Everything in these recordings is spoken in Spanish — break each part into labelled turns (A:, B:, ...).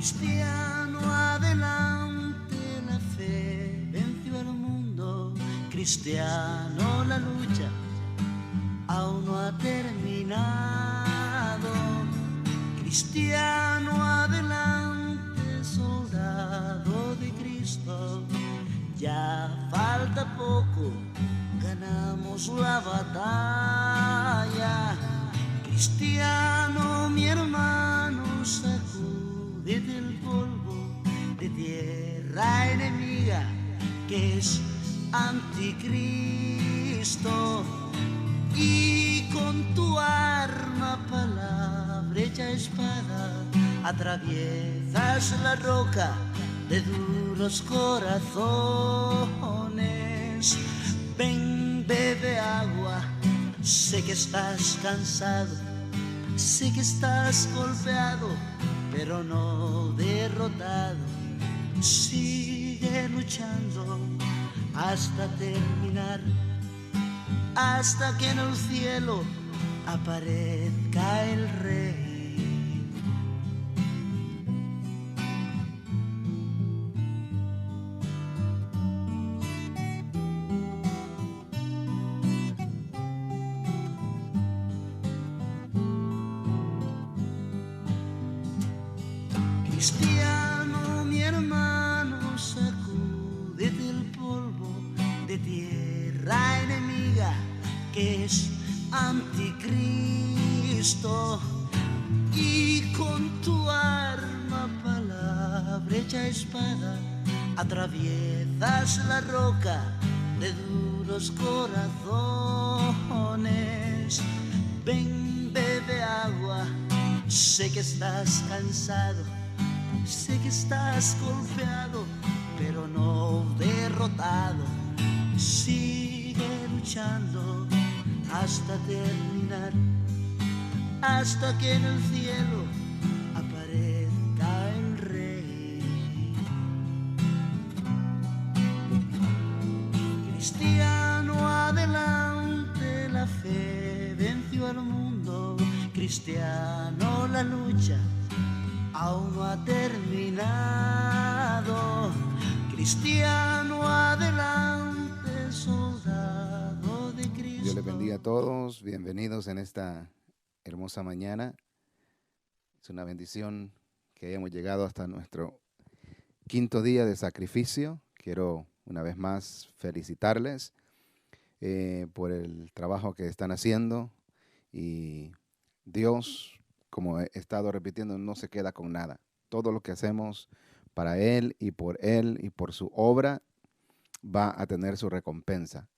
A: Cristiano, adelante, la fe venció al mundo. Cristiano, la lucha aún no ha terminado. Cristiano, adelante, soldado de Cristo. Ya falta poco, ganamos la batalla. Cristiano, mi hermano, sacúdete el polvo de tierra enemiga que es anticristo, y con tu arma, palabra hecha espada, atraviesas la roca de duros corazones. Ven, bebe agua, sé que estás cansado, sé que estás golpeado, pero no derrotado. Sigue luchando hasta terminar, hasta que en el cielo aparezca el Rey. Cristiano, mi hermano, sacúdete el polvo de tierra enemiga que es anticristo, y con tu arma, palabra hecha espada, atraviesas la roca de duros corazones. Ven, bebe agua, sé que estás cansado, sé que estás golpeado, pero no derrotado. Sigue luchando hasta terminar, hasta que en el cielo aparezca el Rey. Cristiano, adelante, la fe venció al mundo. Cristiano, la lucha aún no ha terminado. Cristiano, adelante, soldado de Cristo.
B: Dios les bendiga a todos. Bienvenidos en esta hermosa mañana. Es una bendición que hayamos llegado hasta nuestro quinto día de sacrificio. Quiero una vez más felicitarles por el trabajo que están haciendo, y Dios, como he estado repitiendo, no se queda con nada. Todo lo que hacemos para Él y por su obra va a tener su recompensa.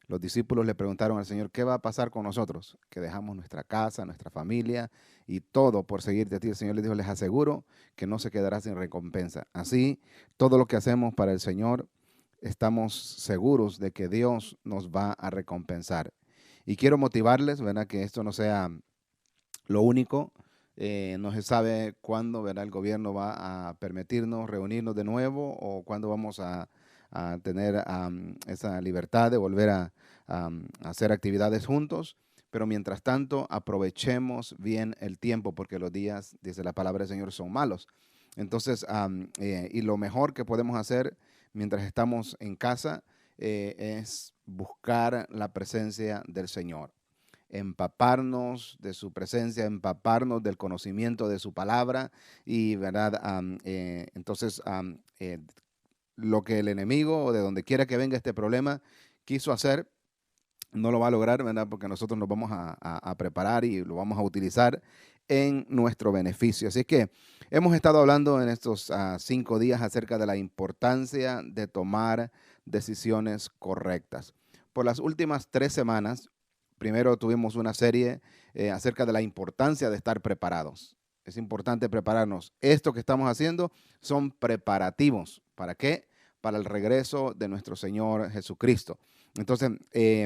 B: Los discípulos le preguntaron al Señor, ¿qué va a pasar con nosotros? Que dejamos nuestra casa, nuestra familia y todo por seguirte a ti. El Señor les dijo, les aseguro que no se quedará sin recompensa. Así, todo lo que hacemos para el Señor, estamos seguros de que Dios nos va a recompensar. Y quiero motivarles, ¿verdad?, que esto no sea lo único. No se sabe cuándo, ¿verdad?, el gobierno va a permitirnos reunirnos de nuevo, o cuándo vamos a tener esa libertad de volver a hacer actividades juntos. Pero mientras tanto, aprovechemos bien el tiempo, porque los días, dice la palabra del Señor, son malos. Entonces, y lo mejor que podemos hacer mientras estamos en casa es buscar la presencia del Señor. Empaparnos de su presencia, empaparnos del conocimiento de su palabra, y verdad, entonces lo que el enemigo, o de donde quiera que venga este problema, quiso hacer, no lo va a lograr, ¿verdad?, porque nosotros nos vamos a preparar y lo vamos a utilizar en nuestro beneficio. Así que hemos estado hablando en estos 5 días acerca de la importancia de tomar decisiones correctas. Por las últimas 3 semanas, primero tuvimos una serie acerca de la importancia de estar preparados. Es importante prepararnos. Esto que estamos haciendo son preparativos. ¿Para qué? Para el regreso de nuestro Señor Jesucristo. Entonces,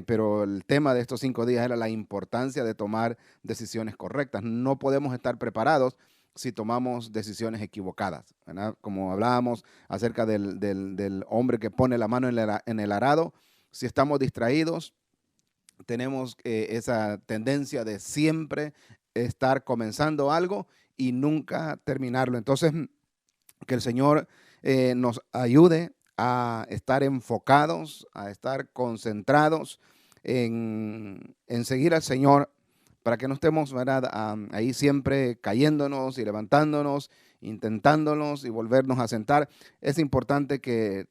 B: pero el tema de estos 5 días era la importancia de tomar decisiones correctas. No podemos estar preparados si tomamos decisiones equivocadas, ¿verdad? Como hablábamos acerca del hombre que pone la mano en el arado, si estamos distraídos, tenemos esa tendencia de siempre estar comenzando algo y nunca terminarlo. Entonces, Que el Señor nos ayude a estar enfocados, a estar concentrados en seguir al Señor, para que no estemos, ¿verdad?, ahí siempre cayéndonos y levantándonos, intentándonos y volvernos a sentar. Es importante que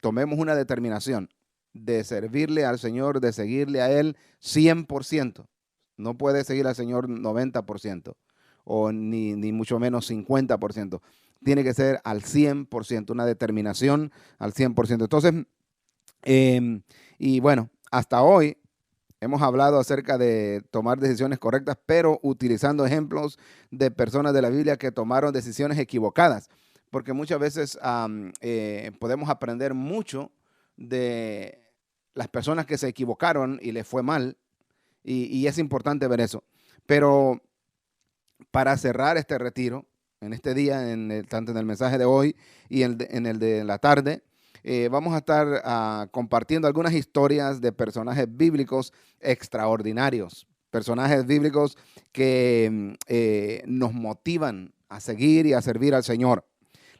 B: tomemos una determinación de servirle al Señor, de seguirle a Él 100%. No puede seguir al Señor 90% o ni mucho menos 50%. Tiene que ser al 100%, una determinación al 100%. Entonces, y bueno, hasta hoy hemos hablado acerca de tomar decisiones correctas, pero utilizando ejemplos de personas de la Biblia que tomaron decisiones equivocadas, porque muchas veces podemos aprender mucho de las personas que se equivocaron y les fue mal, y es importante ver eso. Pero para cerrar este retiro, en este día, tanto en el mensaje de hoy y en el de la tarde, vamos a estar compartiendo algunas historias de personajes bíblicos extraordinarios, personajes bíblicos que nos motivan a seguir y a servir al Señor.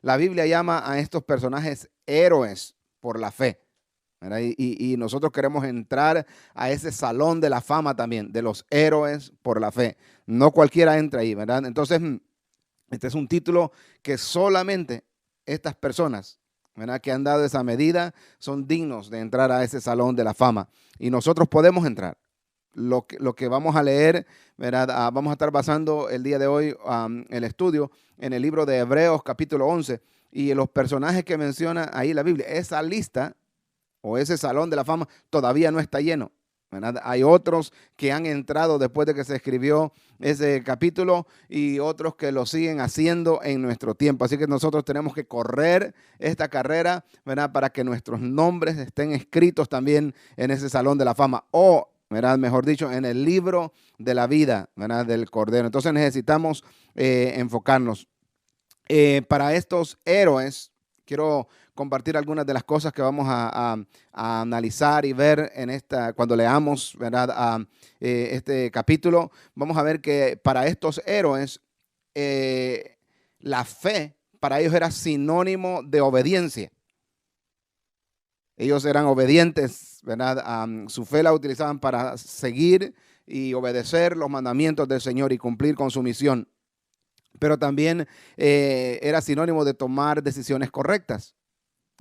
B: La Biblia llama a estos personajes héroes por la fe, ¿verdad? Y nosotros queremos entrar a ese salón de la fama también, de los héroes por la fe. No cualquiera entra ahí, ¿verdad? Entonces, este es un título que solamente estas personas, ¿verdad?, que han dado esa medida son dignos de entrar a ese salón de la fama. Y nosotros podemos entrar. Lo que vamos a leer, ¿verdad? Vamos a estar basando el día de hoy el estudio en el libro de Hebreos capítulo 11 y los personajes que menciona ahí la Biblia. Esa lista o ese salón de la fama todavía no está lleno, ¿verdad? Hay otros que han entrado después de que se escribió ese capítulo y otros que lo siguen haciendo en nuestro tiempo. Así que nosotros tenemos que correr esta carrera, ¿verdad?, para que nuestros nombres estén escritos también en ese salón de la fama o, ¿verdad?, mejor dicho, en el libro de la vida, ¿verdad?, del Cordero. Entonces necesitamos enfocarnos. Para estos héroes, quiero compartir algunas de las cosas que vamos a analizar y ver cuando leamos, ¿verdad?, este capítulo. Vamos a ver que para estos héroes, la fe para ellos era sinónimo de obediencia. Ellos eran obedientes, ¿verdad? Su fe la utilizaban para seguir y obedecer los mandamientos del Señor y cumplir con su misión. Pero también era sinónimo de tomar decisiones correctas.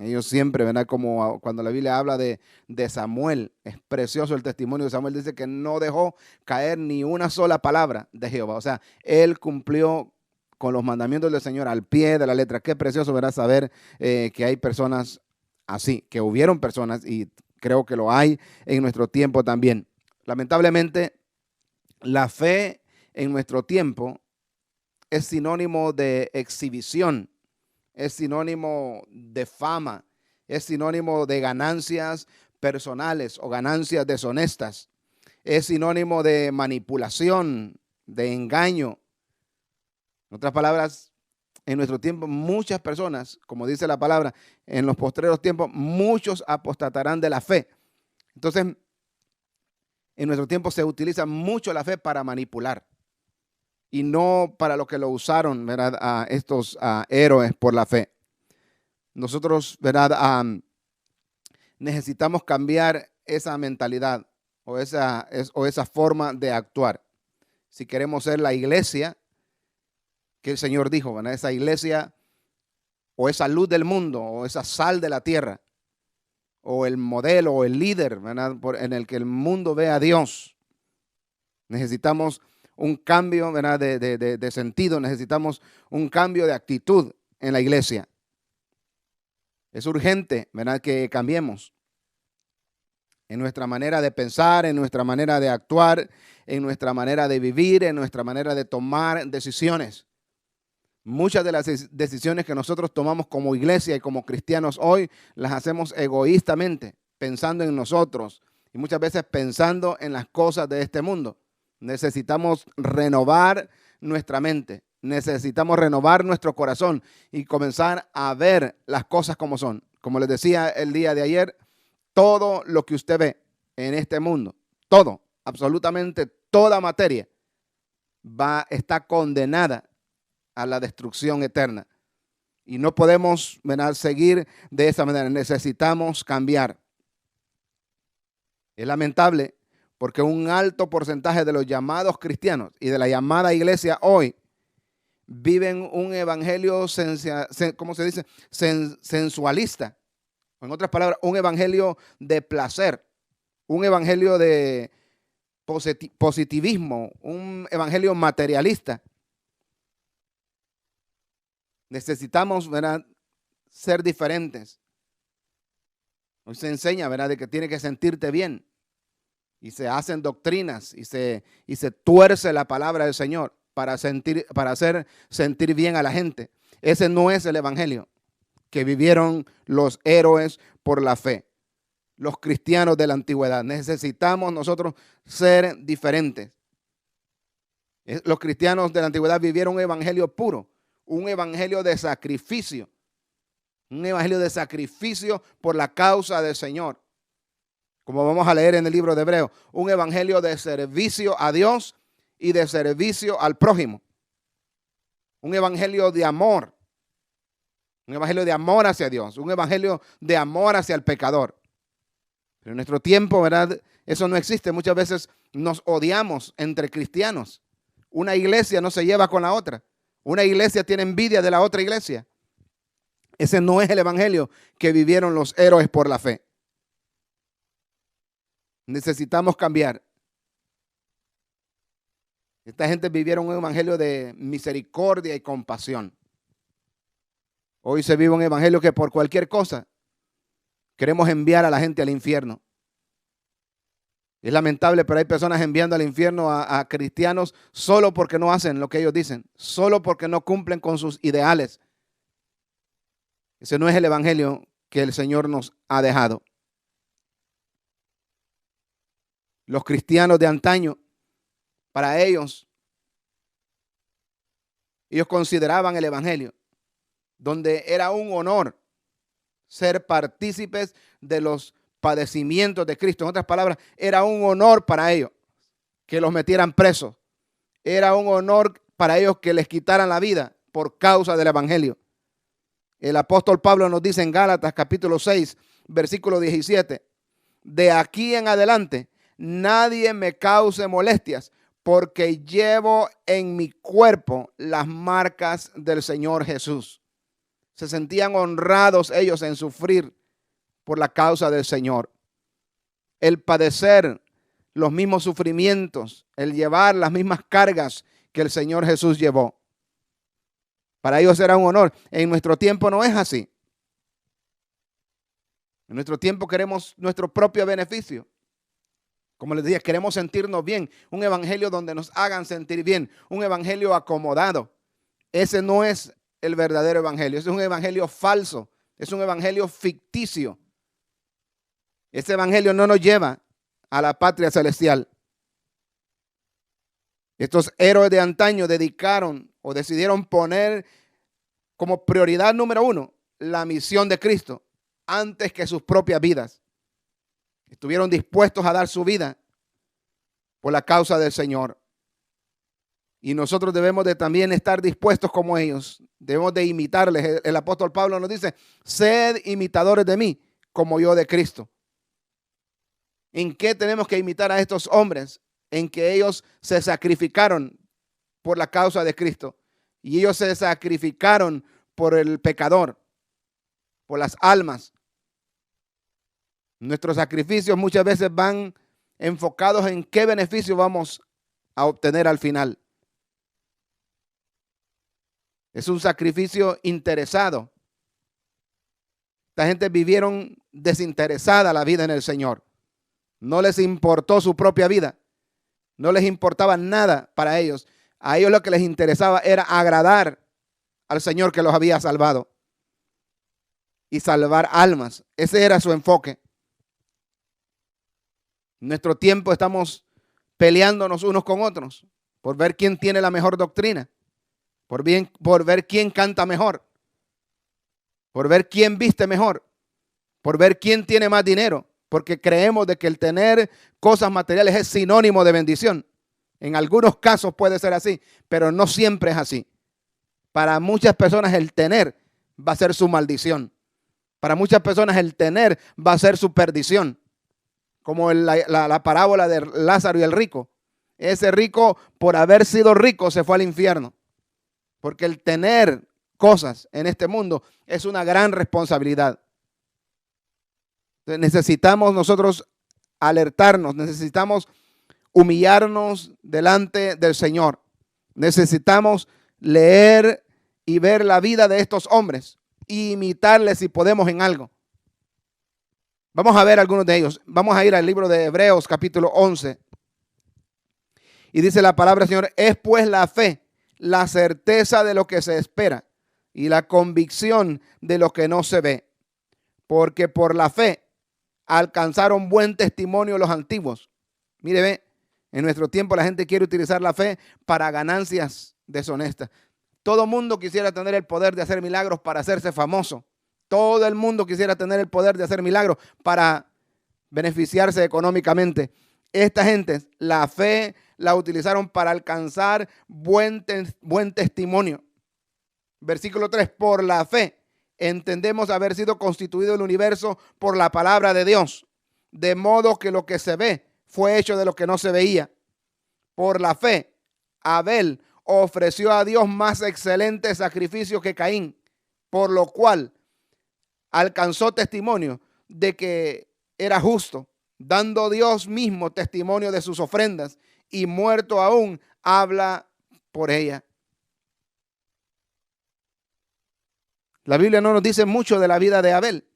B: Ellos siempre, ¿verdad?, como cuando la Biblia habla de Samuel, es precioso el testimonio de Samuel, dice que no dejó caer ni una sola palabra de Jehová. O sea, él cumplió con los mandamientos del Señor al pie de la letra. Qué precioso, ¿verdad?, saber que hay personas así, que hubieron personas y creo que lo hay en nuestro tiempo también. Lamentablemente, la fe en nuestro tiempo es sinónimo de exhibición, es sinónimo de fama, es sinónimo de ganancias personales o ganancias deshonestas, es sinónimo de manipulación, de engaño. En otras palabras, en nuestro tiempo muchas personas, como dice la palabra, en los postreros tiempos muchos apostatarán de la fe. Entonces, en nuestro tiempo se utiliza mucho la fe para manipular y no para lo que lo usaron, ¿verdad?, a estos héroes por la fe. Nosotros, ¿verdad?, necesitamos cambiar esa mentalidad o esa forma de actuar. Si queremos ser la iglesia que el Señor dijo, ¿verdad?, esa iglesia o esa luz del mundo o esa sal de la tierra o el modelo o el líder, ¿verdad?, en el que el mundo ve a Dios. Necesitamos un cambio, ¿verdad?, de sentido, necesitamos un cambio de actitud en la iglesia. Es urgente, ¿verdad?, que cambiemos en nuestra manera de pensar, en nuestra manera de actuar, en nuestra manera de vivir, en nuestra manera de tomar decisiones. Muchas de las decisiones que nosotros tomamos como iglesia y como cristianos hoy las hacemos egoístamente, pensando en nosotros y muchas veces pensando en las cosas de este mundo. Necesitamos renovar nuestra mente, necesitamos renovar nuestro corazón y comenzar a ver las cosas como son. Como les decía el día de ayer, todo lo que usted ve en este mundo, todo, absolutamente toda materia, está condenada a la destrucción eterna. Y no podemos, ¿verdad?, seguir de esa manera. Necesitamos cambiar. Es lamentable porque un alto porcentaje de los llamados cristianos y de la llamada iglesia hoy viven un evangelio, ¿cómo se dice?, sensualista. En otras palabras, un evangelio de placer, un evangelio de positivismo, un evangelio materialista. Necesitamos, ¿verdad?, ser diferentes. Hoy se enseña, ¿verdad?, de que tiene que sentirte bien. Y se hacen doctrinas y se tuerce la palabra del Señor para hacer sentir bien a la gente. Ese no es el evangelio que vivieron los héroes por la fe, los cristianos de la antigüedad. Necesitamos nosotros ser diferentes. Los cristianos de la antigüedad vivieron un evangelio puro, un evangelio de sacrificio, un evangelio de sacrificio por la causa del Señor. Como vamos a leer en el libro de Hebreos, un evangelio de servicio a Dios y de servicio al prójimo. Un evangelio de amor. Un evangelio de amor hacia Dios. Un evangelio de amor hacia el pecador. Pero en nuestro tiempo, ¿verdad?, eso no existe. Muchas veces nos odiamos entre cristianos. Una iglesia no se lleva con la otra. Una iglesia tiene envidia de la otra iglesia. Ese no es el evangelio que vivieron los héroes por la fe. Necesitamos cambiar. Esta gente vivieron un evangelio de misericordia y compasión. Hoy se vive un evangelio que por cualquier cosa queremos enviar a la gente al infierno. Es lamentable, pero hay personas enviando al infierno a cristianos solo porque no hacen lo que ellos dicen, solo porque no cumplen con sus ideales. Ese no es el evangelio que el Señor nos ha dejado. Los cristianos de antaño, para ellos consideraban el evangelio, donde era un honor ser partícipes de los padecimientos de Cristo. En otras palabras, era un honor para ellos que los metieran presos. Era un honor para ellos que les quitaran la vida por causa del evangelio. El apóstol Pablo nos dice en Gálatas capítulo 6, versículo 17, de aquí en adelante nadie me cause molestias, porque llevo en mi cuerpo las marcas del Señor Jesús. Se sentían honrados ellos en sufrir por la causa del Señor. El padecer los mismos sufrimientos, el llevar las mismas cargas que el Señor Jesús llevó. Para ellos era un honor. En nuestro tiempo no es así. En nuestro tiempo queremos nuestro propio beneficio. Como les decía, queremos sentirnos bien. Un evangelio donde nos hagan sentir bien. Un evangelio acomodado. Ese no es el verdadero evangelio. Ese es un evangelio falso. Es un evangelio ficticio. Ese evangelio no nos lleva a la patria celestial. Estos héroes de antaño dedicaron o decidieron poner como prioridad número uno la misión de Cristo antes que sus propias vidas. Estuvieron dispuestos a dar su vida por la causa del Señor. Y nosotros debemos de también estar dispuestos como ellos. Debemos de imitarles. El apóstol Pablo nos dice, sed imitadores de mí como yo de Cristo. ¿En qué tenemos que imitar a estos hombres? En que ellos se sacrificaron por la causa de Cristo. Y ellos se sacrificaron por el pecador, por las almas. Nuestros sacrificios muchas veces van enfocados en qué beneficio vamos a obtener al final. Es un sacrificio interesado. Esta gente vivieron desinteresada la vida en el Señor. No les importó su propia vida. No les importaba nada para ellos. A ellos lo que les interesaba era agradar al Señor que los había salvado y salvar almas. Ese era su enfoque. En nuestro tiempo estamos peleándonos unos con otros por ver quién tiene la mejor doctrina, por ver quién canta mejor, por ver quién viste mejor, por ver quién tiene más dinero, porque creemos de que el tener cosas materiales es sinónimo de bendición. En algunos casos puede ser así, pero no siempre es así. Para muchas personas el tener va a ser su maldición. Para muchas personas el tener va a ser su perdición. Como la parábola de Lázaro y el rico. Ese rico, por haber sido rico, se fue al infierno. Porque el tener cosas en este mundo es una gran responsabilidad. Entonces, necesitamos nosotros alertarnos, necesitamos humillarnos delante del Señor. Necesitamos leer y ver la vida de estos hombres e imitarles si podemos en algo. Vamos a ver algunos de ellos. Vamos a ir al libro de Hebreos capítulo 11. Y dice la palabra del Señor: es pues la fe, la certeza de lo que se espera y la convicción de lo que no se ve. Porque por la fe alcanzaron buen testimonio los antiguos. Mire, ve, en nuestro tiempo la gente quiere utilizar la fe para ganancias deshonestas. Todo mundo quisiera tener el poder de hacer milagros para hacerse famoso. Todo el mundo quisiera tener el poder de hacer milagros para beneficiarse económicamente. Esta gente, la fe la utilizaron para alcanzar buen testimonio. Versículo 3, por la fe entendemos haber sido constituido el universo por la palabra de Dios, de modo que lo que se ve fue hecho de lo que no se veía. Por la fe, Abel ofreció a Dios más excelente sacrificio que Caín, por lo cual alcanzó testimonio de que era justo, dando Dios mismo testimonio de sus ofrendas, y muerto aún habla por ella. La Biblia no nos dice mucho de la vida de Abel.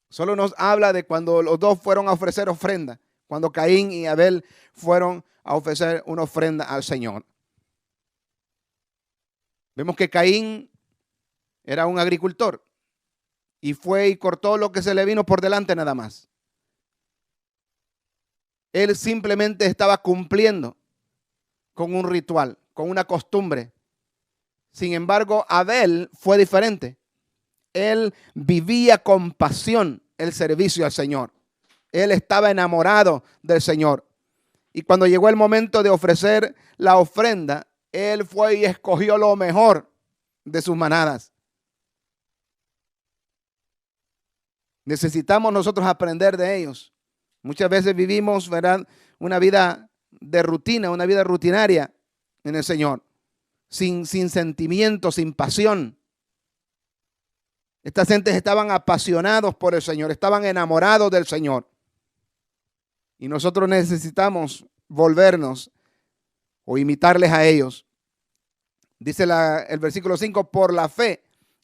B: Solo nos habla de cuando los dos fueron a ofrecer ofrenda, cuando Caín y Abel fueron a ofrecer una ofrenda al Señor. Vemos que Caín era un agricultor y fue y cortó lo que se le vino por delante nada más. Él simplemente estaba cumpliendo con un ritual, con una costumbre. Sin embargo, Abel fue diferente. Él vivía con pasión el servicio al Señor. Él estaba enamorado del Señor. Y cuando llegó el momento de ofrecer la ofrenda, él fue y escogió lo mejor de sus manadas. Necesitamos nosotros aprender de ellos. Muchas veces vivimos, ¿verdad?, una vida de rutina, una vida rutinaria en el Señor, sin sentimiento, sin pasión. Estas gentes estaban apasionados por el Señor, estaban enamorados del Señor. Y nosotros necesitamos volvernos o imitarles a ellos. Dice el versículo 5, por la fe,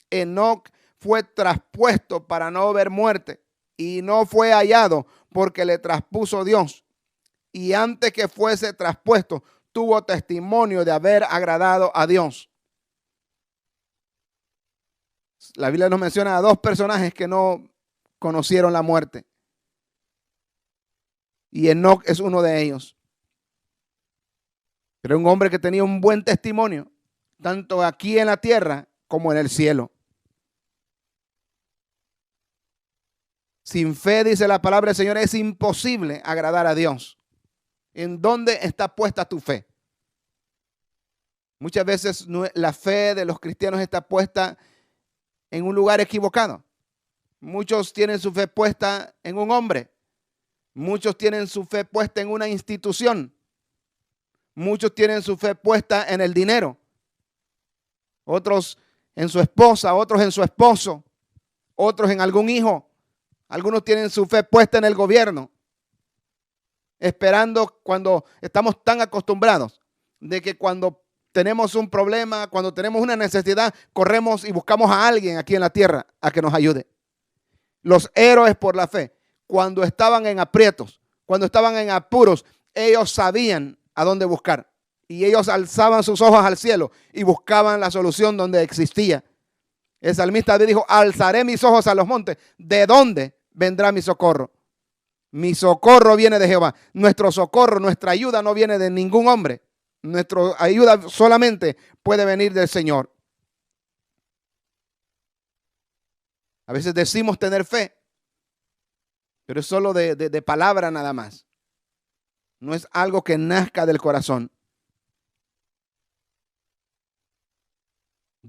B: Enoc fue traspuesto para no ver muerte y no fue hallado porque le traspuso Dios. Y antes que fuese traspuesto, tuvo testimonio de haber agradado a Dios. La Biblia nos menciona a dos personajes que no conocieron la muerte. Y Enoc es uno de ellos. Pero un hombre que tenía un buen testimonio, tanto aquí en la tierra como en el cielo. Sin fe, dice la palabra del Señor, es imposible agradar a Dios. ¿En dónde está puesta tu fe? Muchas veces la fe de los cristianos está puesta en un lugar equivocado. Muchos tienen su fe puesta en un hombre. Muchos tienen su fe puesta en una institución. Muchos tienen su fe puesta en el dinero. Otros en su esposa, otros en su esposo, otros en algún hijo. Algunos tienen su fe puesta en el gobierno, esperando cuando estamos tan acostumbrados de que cuando tenemos un problema, cuando tenemos una necesidad, corremos y buscamos a alguien aquí en la tierra a que nos ayude. Los héroes por la fe, cuando estaban en aprietos, cuando estaban en apuros, ellos sabían a dónde buscar. Y ellos alzaban sus ojos al cielo y buscaban la solución donde existía. El salmista David dijo, alzaré mis ojos a los montes. ¿De dónde vendrá mi socorro? Mi socorro viene de Jehová. Nuestro socorro, nuestra ayuda no viene de ningún hombre. Nuestra ayuda solamente puede venir del Señor. A veces decimos tener fe, pero es solo de palabra nada más. No es algo que nazca del corazón.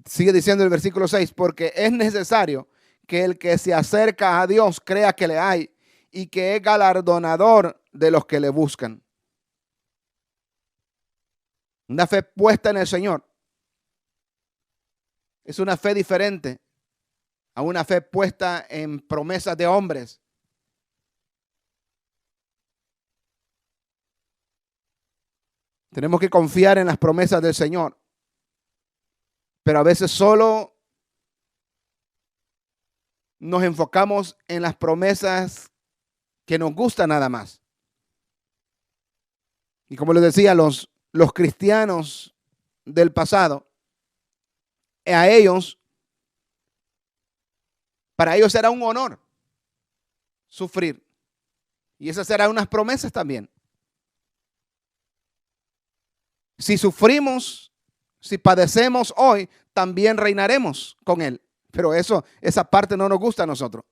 B: Sigue diciendo el versículo 6, porque es necesario que el que se acerca a Dios crea que le hay y que es galardonador de los que le buscan. Una fe puesta en el Señor es una fe diferente a una fe puesta en promesas de hombres. Tenemos que confiar en las promesas del Señor, pero a veces solo nos enfocamos en las promesas que nos gustan nada más. Y como les decía, los cristianos del pasado, para ellos era un honor sufrir. Y esas eran unas promesas también. Si sufrimos, si padecemos hoy, también reinaremos con Él. Pero esa parte no nos gusta a nosotros.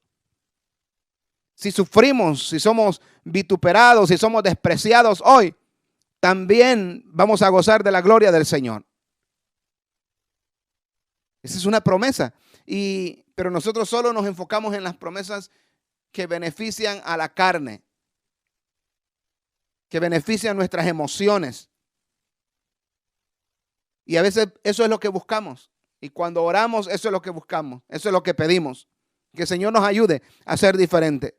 B: Si sufrimos, si somos vituperados, si somos despreciados hoy, también vamos a gozar de la gloria del Señor. Esa es una promesa. Pero nosotros solo nos enfocamos en las promesas que benefician a la carne, que benefician nuestras emociones. Y a veces eso es lo que buscamos. Y cuando oramos, eso es lo que buscamos. Eso es lo que pedimos. Que el Señor nos ayude a ser diferente.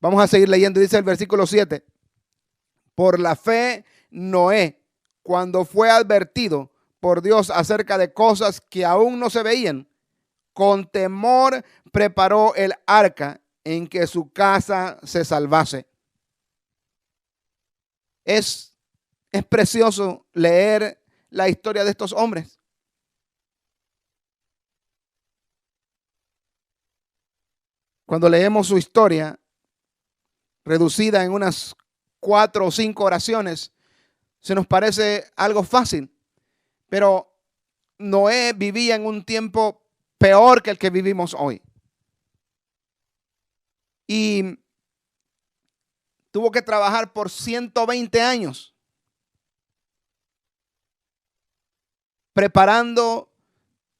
B: Vamos a seguir leyendo. Dice el versículo 7. Por la fe, Noé, cuando fue advertido por Dios acerca de cosas que aún no se veían, con temor preparó el arca en que su casa se salvase. Es precioso leer la historia de estos hombres. Cuando leemos su historia, reducida en unas 4 o 5 oraciones, se nos parece algo fácil. Pero Noé vivía en un tiempo peor que el que vivimos hoy. Y tuvo que trabajar por 120 años preparando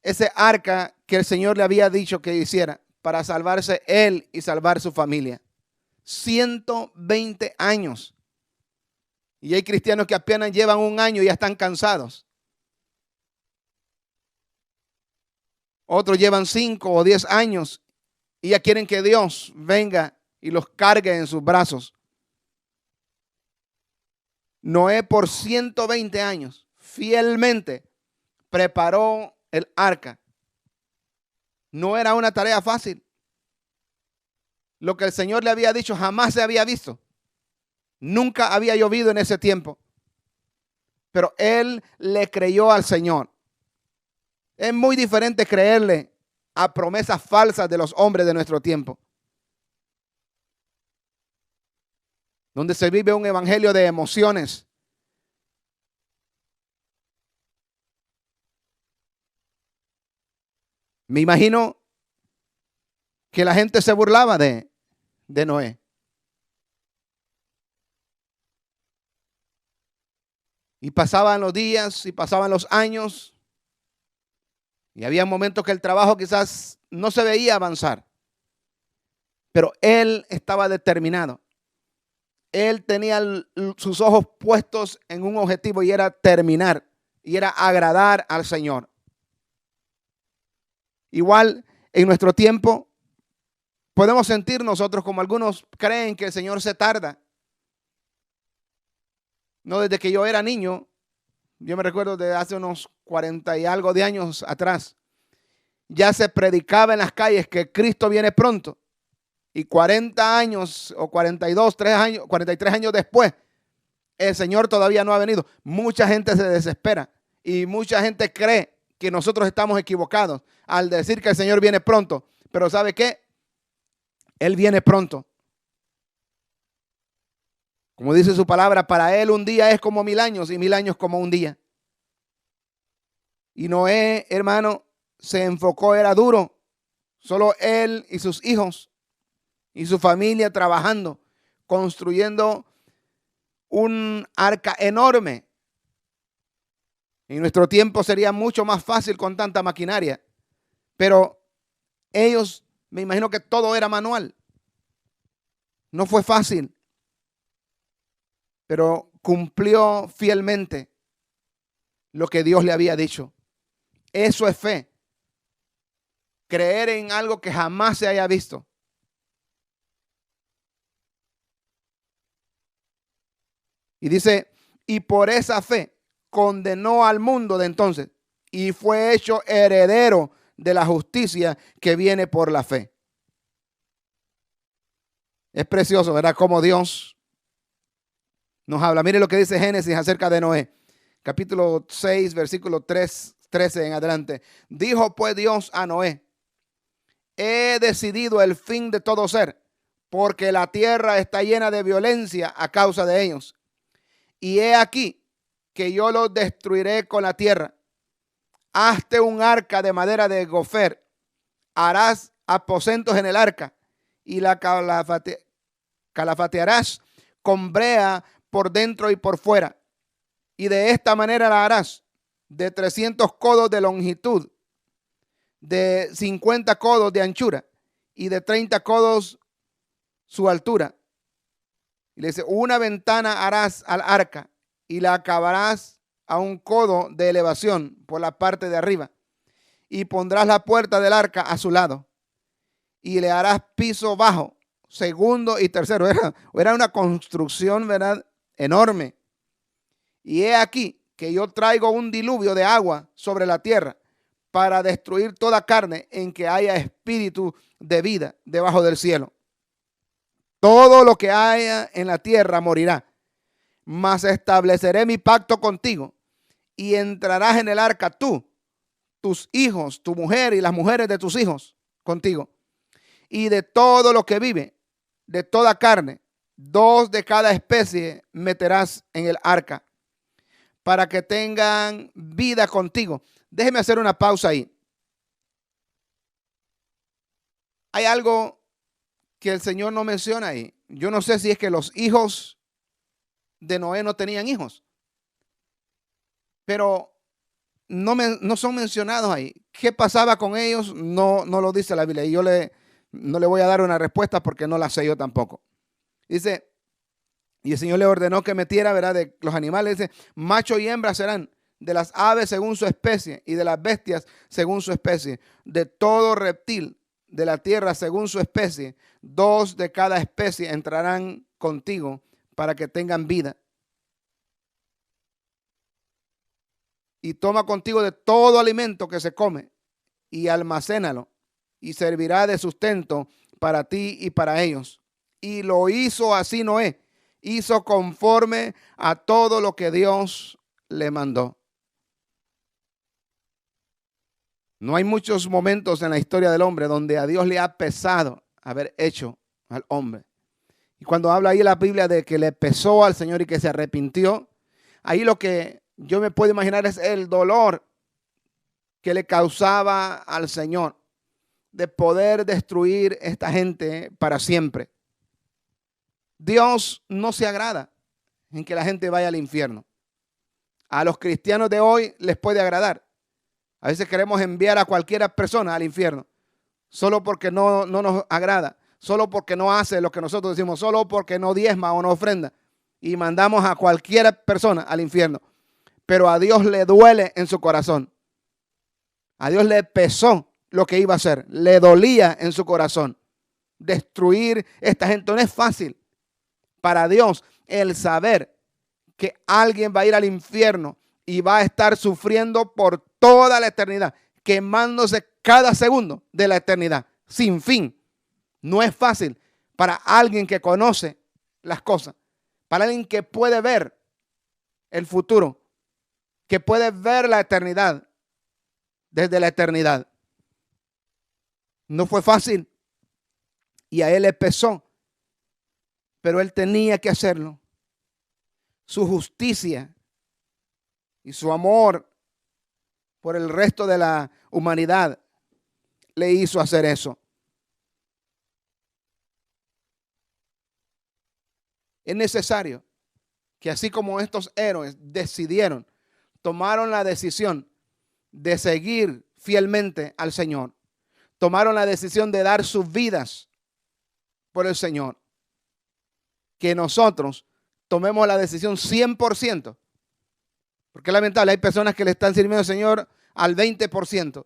B: ese arca que el Señor le había dicho que hiciera para salvarse él y salvar su familia. 120 años. Y hay cristianos que apenas llevan un año y ya están cansados. Otros llevan 5 o 10 años y ya quieren que Dios venga y los cargue en sus brazos. Noé por 120 años fielmente preparó el arca. No era una tarea fácil. Lo que el Señor le había dicho jamás se había visto. Nunca había llovido en ese tiempo. Pero él le creyó al Señor. Es muy diferente creerle a promesas falsas de los hombres de nuestro tiempo, donde se vive un evangelio de emociones. Me imagino que la gente se burlaba de Noé. Y pasaban los días y pasaban los años. Y había momentos que el trabajo quizás no se veía avanzar. Pero él estaba determinado. Él tenía sus ojos puestos en un objetivo y era terminar. Y era agradar al Señor. Igual en nuestro tiempo podemos sentir nosotros como algunos creen que el Señor se tarda. No, desde que yo era niño, yo me recuerdo de hace unos 40 y algo de años atrás, ya se predicaba en las calles que Cristo viene pronto. Y 40 años o 42, 43 años después, el Señor todavía no ha venido. Mucha gente se desespera y mucha gente cree que nosotros estamos equivocados al decir que el Señor viene pronto. Pero ¿sabe qué? Él viene pronto. Como dice su palabra, para él un día es como 1000 años y 1000 años como un día. Y Noé, hermano, se enfocó, era duro. Solo él y sus hijos y su familia trabajando, construyendo un arca enorme. En nuestro tiempo sería mucho más fácil con tanta maquinaria, pero ellos, me imagino que todo era manual. No fue fácil, pero cumplió fielmente lo que Dios le había dicho. Eso es fe. Creer en algo que jamás se haya visto. Y dice, y por esa fe condenó al mundo de entonces y fue hecho heredero de la justicia que viene por la fe. Es precioso, ¿verdad? Como Dios nos habla. Mire lo que dice Génesis acerca de Noé. Capítulo 6, versículo 13 en adelante. Dijo pues Dios a Noé, he decidido el fin de todo ser, porque la tierra está llena de violencia a causa de ellos. Y he aquí que yo los destruiré con la tierra. Hazte un arca de madera de gofer. Harás aposentos en el arca y la calafatearás con brea por dentro y por fuera. Y de esta manera la harás de 300 codos de longitud, de 50 codos de anchura y de 30 codos su altura. Y le dice, una ventana harás al arca y la acabarás a un codo de elevación por la parte de arriba. Y pondrás la puerta del arca a su lado. Y le harás piso bajo, segundo y tercero. Era una construcción, ¿verdad?, enorme. Y he aquí que yo traigo un diluvio de agua sobre la tierra para destruir toda carne en que haya espíritu de vida debajo del cielo. Todo lo que haya en la tierra morirá, mas estableceré mi pacto contigo y entrarás en el arca tú, tus hijos, tu mujer y las mujeres de tus hijos contigo. Y de todo lo que vive, de toda carne, 2 de cada especie meterás en el arca para que tengan vida contigo. Déjeme hacer una pausa ahí. Hay algo que el Señor no menciona ahí. Yo no sé si es que los hijos de Noé no tenían hijos, pero no son mencionados ahí. ¿Qué pasaba con ellos? No lo dice la Biblia. Y yo no le voy a dar una respuesta porque no la sé yo tampoco. Dice, y el Señor le ordenó que metiera, ¿verdad?, de los animales, dice, macho y hembra serán, de las aves según su especie y de las bestias según su especie, de todo reptil de la tierra según su especie, 2 de cada especie entrarán contigo para que tengan vida. Y toma contigo de todo alimento que se come y almacénalo y servirá de sustento para ti y para ellos. Y lo hizo así Noé, hizo conforme a todo lo que Dios le mandó. No hay muchos momentos en la historia del hombre donde a Dios le ha pesado haber hecho al hombre. Y cuando habla ahí la Biblia de que le pesó al Señor y que se arrepintió, ahí lo que yo me puedo imaginar es el dolor que le causaba al Señor de poder destruir esta gente para siempre. Dios no se agrada en que la gente vaya al infierno. A los cristianos de hoy les puede agradar. A veces queremos enviar a cualquier persona al infierno solo porque no nos agrada, solo porque no hace lo que nosotros decimos, solo porque no diezma o no ofrenda. Y mandamos a cualquier persona al infierno. Pero a Dios le duele en su corazón. A Dios le pesó lo que iba a hacer. Le dolía en su corazón. Destruir esta gente no es fácil. Para Dios, el saber que alguien va a ir al infierno y va a estar sufriendo por toda la eternidad, quemándose cada segundo de la eternidad, sin fin, no es fácil para alguien que conoce las cosas, para alguien que puede ver el futuro, que puede ver la eternidad desde la eternidad. No fue fácil y a él le pesó, pero él tenía que hacerlo. Su justicia y su amor por el resto de la humanidad le hizo hacer eso. Es necesario que así como estos héroes decidieron tomaron la decisión de seguir fielmente al Señor. Tomaron la decisión de dar sus vidas por el Señor. Que nosotros tomemos la decisión 100%. Porque es lamentable, hay personas que le están sirviendo al Señor al 20%.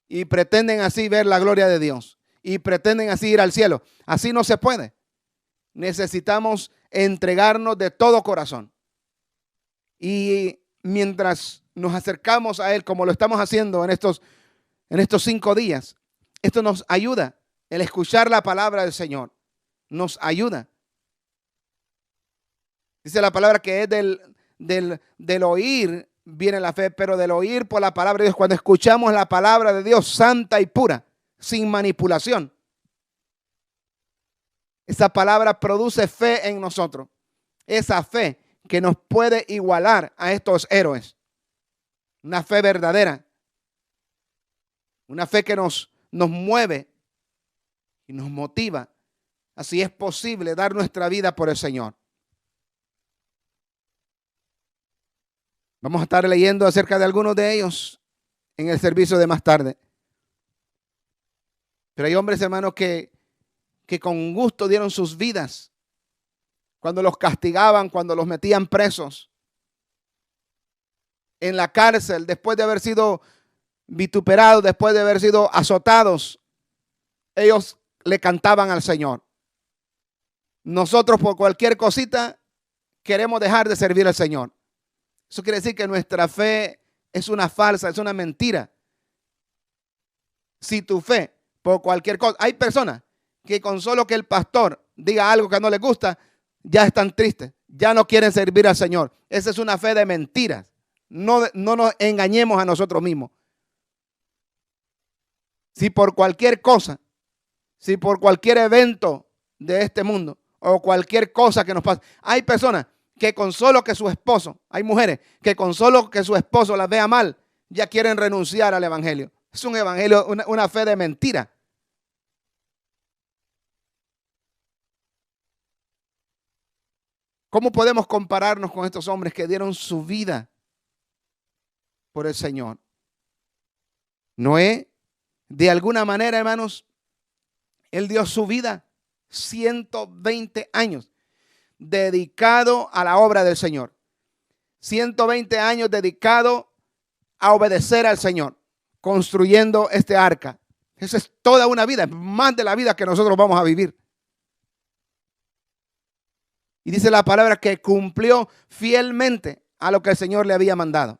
B: Y pretenden así ver la gloria de Dios. Y pretenden así ir al cielo. Así no se puede. Necesitamos entregarnos de todo corazón. Y mientras nos acercamos a Él, como lo estamos haciendo en estos 5 días, esto nos ayuda. El escuchar la palabra del Señor nos ayuda. Dice la palabra que es del oír viene la fe, pero del oír por la palabra de Dios. Cuando escuchamos la palabra de Dios santa y pura, sin manipulación, esa palabra produce fe en nosotros. Esa fe que nos puede igualar a estos héroes. Una fe verdadera. Una fe que nos mueve y nos motiva. Así es posible dar nuestra vida por el Señor. Vamos a estar leyendo acerca de algunos de ellos en el servicio de más tarde. Pero hay hombres, hermanos, que con gusto dieron sus vidas cuando los castigaban, cuando los metían presos en la cárcel, después de haber sido vituperados, después de haber sido azotados. Ellos le cantaban al Señor. Nosotros por cualquier cosita queremos dejar de servir al Señor. Eso quiere decir que nuestra fe es una falsa, es una mentira. Si tu fe por cualquier cosa, hay personas que con solo que el pastor diga algo que no les gusta, ya están tristes, ya no quieren servir al Señor. Esa es una fe de mentiras. No nos engañemos a nosotros mismos. Si por cualquier cosa, si por cualquier evento de este mundo o cualquier cosa que nos pase, hay personas que con solo que su esposo, hay mujeres que con solo que su esposo las vea mal, ya quieren renunciar al evangelio. Es un evangelio, una fe de mentira. ¿Cómo podemos compararnos con estos hombres que dieron su vida por el Señor? Noé, de alguna manera, hermanos, él dio su vida 120 años dedicado a la obra del Señor. 120 años dedicado a obedecer al Señor, construyendo este arca. Esa es toda una vida, más de la vida que nosotros vamos a vivir. Y dice la palabra que cumplió fielmente a lo que el Señor le había mandado.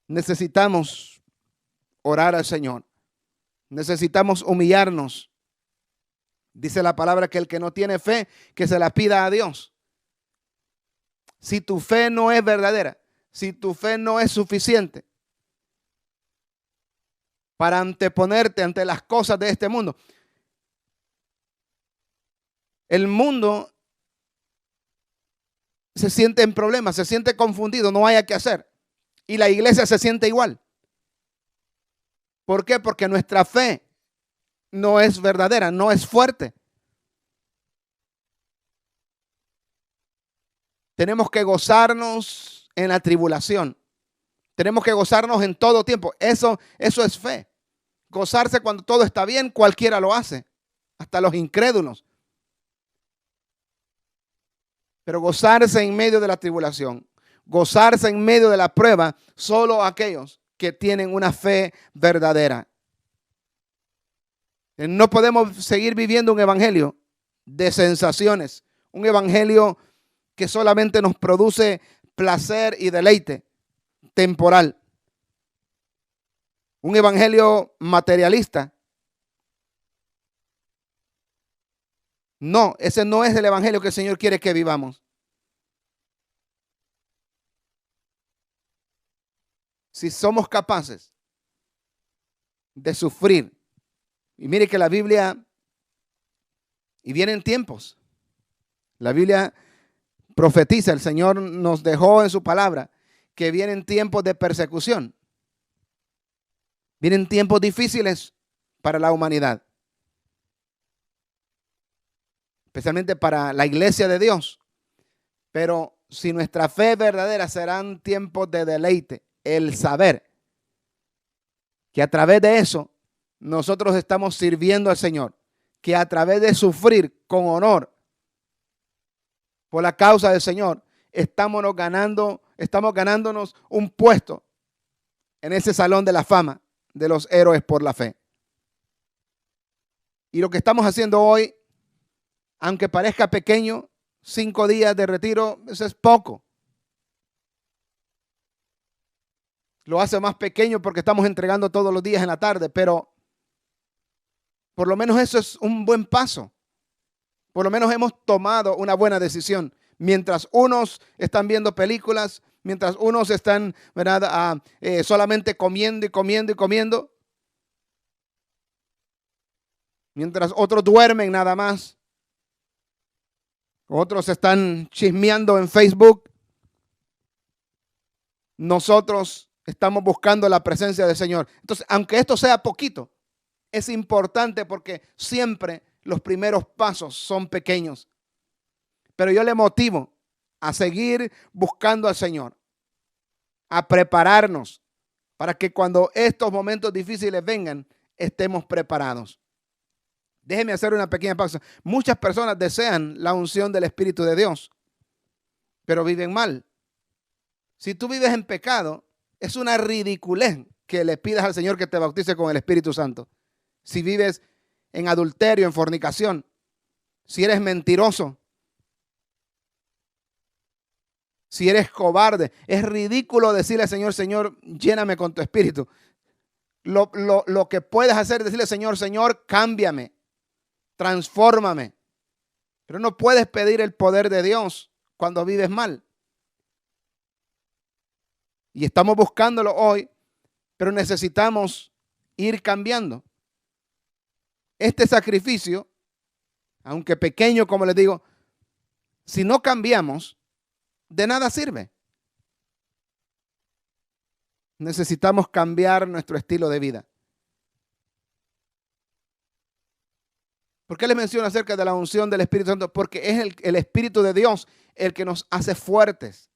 B: Necesitamos orar al Señor. Necesitamos humillarnos. Dice la palabra que el que no tiene fe, que se la pida a Dios. Si tu fe no es verdadera, si tu fe no es suficiente para anteponerte ante las cosas de este mundo. El mundo se siente en problemas, se siente confundido, no haya qué hacer. Y la iglesia se siente igual. ¿Por qué? Porque nuestra fe no es verdadera, no es fuerte. Tenemos que gozarnos en la tribulación. Tenemos que gozarnos en todo tiempo. Eso es fe. Gozarse cuando todo está bien, cualquiera lo hace, hasta los incrédulos. Pero gozarse en medio de la tribulación, gozarse en medio de la prueba, solo aquellos que tienen una fe verdadera. No podemos seguir viviendo un evangelio de sensaciones, un evangelio que solamente nos produce placer y deleite temporal. Un evangelio materialista. No, ese no es el evangelio que el Señor quiere que vivamos. Si somos capaces de sufrir, y mire que la Biblia, y vienen tiempos, la Biblia profetiza, el Señor nos dejó en su palabra que vienen tiempos de persecución. Vienen tiempos difíciles para la humanidad, especialmente para la iglesia de Dios. Pero si nuestra fe es verdadera, serán tiempos de deleite. El saber que a través de eso nosotros estamos sirviendo al Señor, que a través de sufrir con honor por la causa del Señor, estamos ganándonos un puesto en ese salón de la fama de los héroes por la fe. Y lo que estamos haciendo hoy, aunque parezca pequeño, 5 días de retiro, eso es poco. Lo hace más pequeño porque estamos entregando todos los días en la tarde, pero por lo menos eso es un buen paso. Por lo menos hemos tomado una buena decisión. Mientras unos están viendo películas, mientras unos están, ¿verdad?, solamente comiendo y comiendo y comiendo, mientras otros duermen nada más, otros están chismeando en Facebook, nosotros estamos buscando la presencia del Señor. Entonces, aunque esto sea poquito, es importante porque siempre los primeros pasos son pequeños. Pero yo le motivo a seguir buscando al Señor, a prepararnos para que cuando estos momentos difíciles vengan, estemos preparados. Déjeme hacer una pequeña pausa. Muchas personas desean la unción del Espíritu de Dios, pero viven mal. Si tú vives en pecado, es una ridiculez que le pidas al Señor que te bautice con el Espíritu Santo. Si vives en adulterio, en fornicación, si eres mentiroso, si eres cobarde, es ridículo decirle al Señor, Señor, lléname con tu Espíritu. Lo que puedes hacer es decirle, Señor, cámbiame, transfórmame. Pero no puedes pedir el poder de Dios cuando vives mal. Y estamos buscándolo hoy, pero necesitamos ir cambiando. Este sacrificio, aunque pequeño, como les digo, si no cambiamos, de nada sirve. Necesitamos cambiar nuestro estilo de vida. ¿Por qué les menciono acerca de la unción del Espíritu Santo? Porque es el Espíritu de Dios el que nos hace fuertes.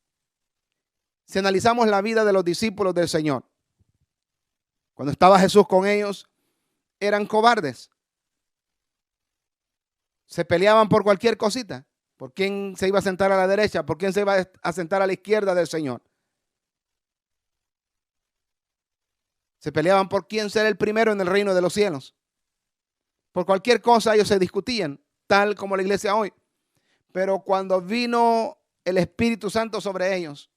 B: Si analizamos la vida de los discípulos del Señor, cuando estaba Jesús con ellos, eran cobardes. Se peleaban por cualquier cosita. ¿Por quién se iba a sentar a la derecha? ¿Por quién se iba a sentar a la izquierda del Señor? Se peleaban por quién ser el primero en el reino de los cielos. Por cualquier cosa ellos se discutían, tal como la iglesia hoy. Pero cuando vino el Espíritu Santo sobre ellos,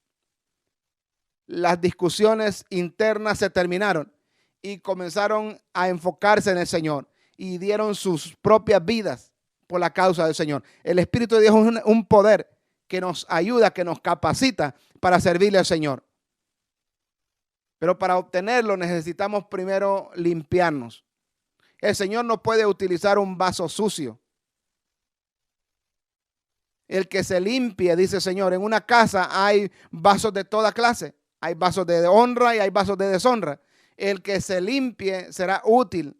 B: las discusiones internas se terminaron y comenzaron a enfocarse en el Señor y dieron sus propias vidas por la causa del Señor. El Espíritu de Dios es un poder que nos ayuda, que nos capacita para servirle al Señor. Pero para obtenerlo necesitamos primero limpiarnos. El Señor no puede utilizar un vaso sucio. El que se limpie, dice el Señor, en una casa hay vasos de toda clase. Hay vasos de honra y hay vasos de deshonra. El que se limpie será útil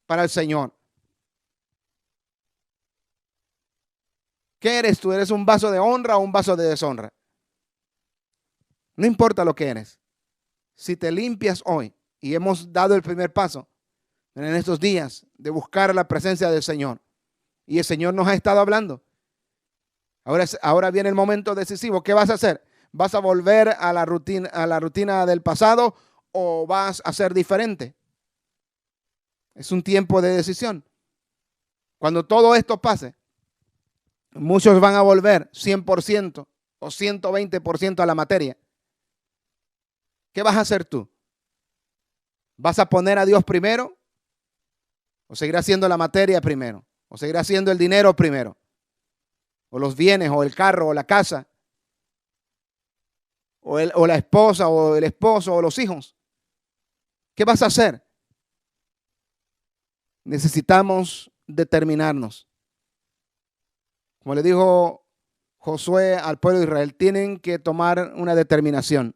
B: para el Señor. ¿Qué eres tú? ¿Eres un vaso de honra o un vaso de deshonra? No importa lo que eres. Si te limpias hoy, y hemos dado el primer paso en estos días de buscar la presencia del Señor, y el Señor nos ha estado hablando. Ahora viene el momento decisivo. ¿Qué vas a hacer? ¿Vas a volver a la rutina del pasado o vas a ser diferente? Es un tiempo de decisión. Cuando todo esto pase, muchos van a volver 100% o 120% a la materia. ¿Qué vas a hacer tú? ¿Vas a poner a Dios primero? ¿O seguirás haciendo la materia primero? ¿O seguirás haciendo el dinero primero? ¿O los bienes, o el carro, o la casa? ¿O la esposa, o el esposo, o los hijos? ¿Qué vas a hacer? Necesitamos determinarnos. Como le dijo Josué al pueblo de Israel, tienen que tomar una determinación.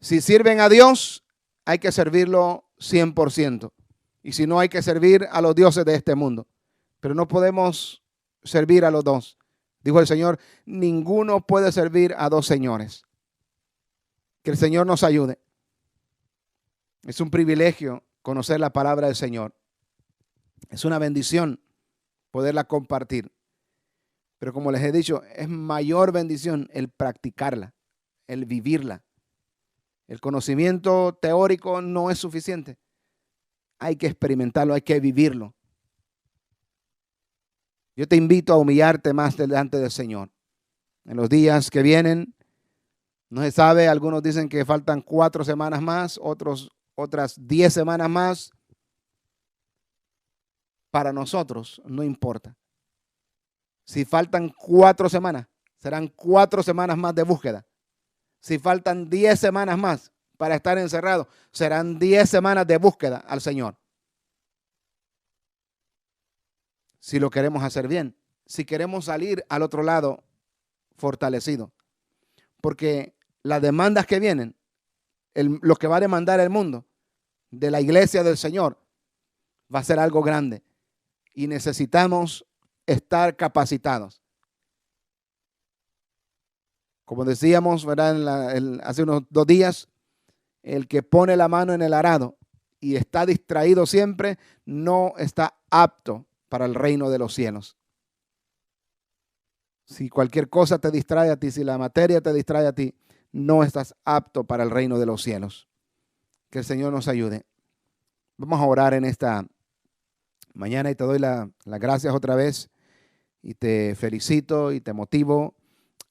B: Si sirven a Dios, hay que servirlo 100%. Y si no, hay que servir a los dioses de este mundo. Pero no podemos servir a los dos. Dijo el Señor, ninguno puede servir a dos señores. Que el Señor nos ayude. Es un privilegio conocer la palabra del Señor. Es una bendición poderla compartir. Pero como les he dicho, es mayor bendición el practicarla, el vivirla. El conocimiento teórico no es suficiente. Hay que experimentarlo, hay que vivirlo. Yo te invito a humillarte más delante del Señor. En los días que vienen, no se sabe, algunos dicen que faltan 4 semanas más, otras 10 semanas más. Para nosotros no importa. Si faltan 4 semanas, serán 4 semanas más de búsqueda. Si faltan 10 semanas más para estar encerrados, serán 10 semanas de búsqueda al Señor. Si lo queremos hacer bien, si queremos salir al otro lado fortalecido. Porque las demandas que vienen, lo que va a demandar el mundo de la iglesia del Señor, va a ser algo grande. Y necesitamos estar capacitados. Como decíamos, ¿verdad? Hace unos 2 días, el que pone la mano en el arado y está distraído siempre, no está apto para el reino de los cielos. Si cualquier cosa te distrae a ti, si la materia te distrae a ti, no estás apto para el reino de los cielos. Que el Señor nos ayude. Vamos a orar en esta mañana y te doy las gracias otra vez y te felicito y te motivo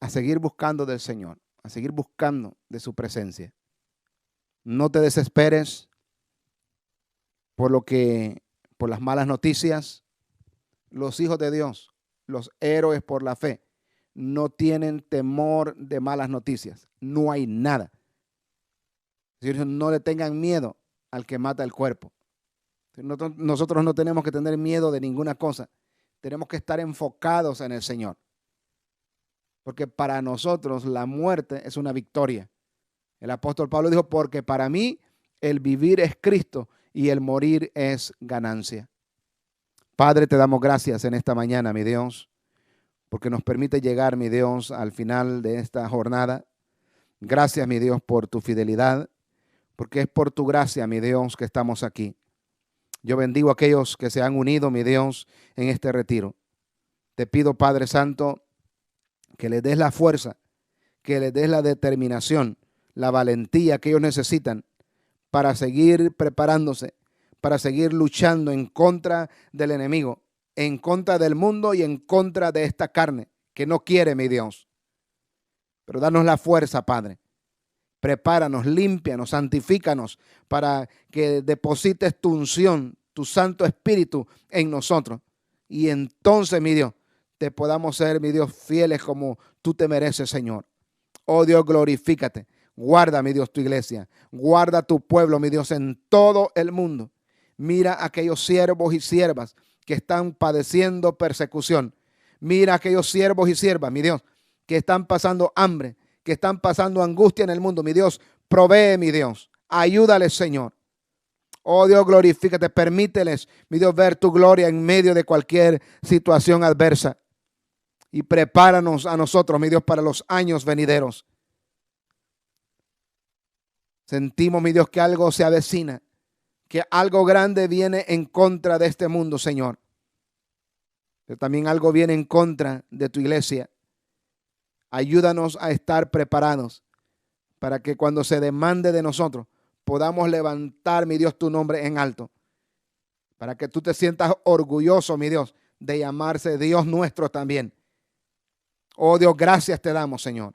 B: a seguir buscando del Señor, a seguir buscando de su presencia. No te desesperes por las malas noticias. Los hijos de Dios, los héroes por la fe, no tienen temor de malas noticias. No hay nada. No le tengan miedo al que mata el cuerpo. Nosotros no tenemos que tener miedo de ninguna cosa. Tenemos que estar enfocados en el Señor. Porque para nosotros la muerte es una victoria. El apóstol Pablo dijo, porque para mí el vivir es Cristo y el morir es ganancia. Padre, te damos gracias en esta mañana, mi Dios, porque nos permite llegar, mi Dios, al final de esta jornada. Gracias, mi Dios, por tu fidelidad, porque es por tu gracia, mi Dios, que estamos aquí. Yo bendigo a aquellos que se han unido, mi Dios, en este retiro. Te pido, Padre Santo, que les des la fuerza, que les des la determinación, la valentía que ellos necesitan para seguir preparándose, para seguir luchando en contra del enemigo, en contra del mundo y en contra de esta carne que no quiere, mi Dios. Pero danos la fuerza, Padre. Prepáranos, límpianos, santifícanos para que deposites tu unción, tu Santo Espíritu en nosotros. Y entonces, mi Dios, te podamos ser, mi Dios, fieles como tú te mereces, Señor. Oh Dios, glorifícate. Guarda, mi Dios, tu iglesia. Guarda tu pueblo, mi Dios, en todo el mundo. Mira a aquellos siervos y siervas que están padeciendo persecución. Mira a aquellos siervos y siervas, mi Dios, que están pasando hambre, que están pasando angustia en el mundo. Mi Dios, provee, mi Dios. Ayúdales, Señor. Oh Dios, glorifícate. Permíteles, mi Dios, ver tu gloria en medio de cualquier situación adversa. Y prepáranos a nosotros, mi Dios, para los años venideros. Sentimos, mi Dios, que algo se avecina, que algo grande viene en contra de este mundo, Señor. Pero también algo viene en contra de tu iglesia. Ayúdanos a estar preparados para que cuando se demande de nosotros podamos levantar, mi Dios, tu nombre en alto. Para que tú te sientas orgulloso, mi Dios, de llamarse Dios nuestro también. Oh Dios, gracias te damos, Señor.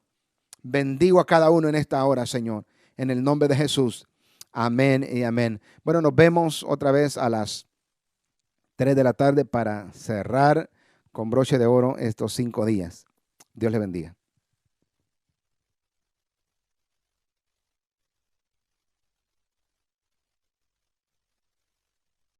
B: Bendigo a cada uno en esta hora, Señor. En el nombre de Jesús. Amén y amén. Bueno, nos vemos otra vez a las 3 de la tarde para cerrar con broche de oro estos 5 días. Dios le bendiga.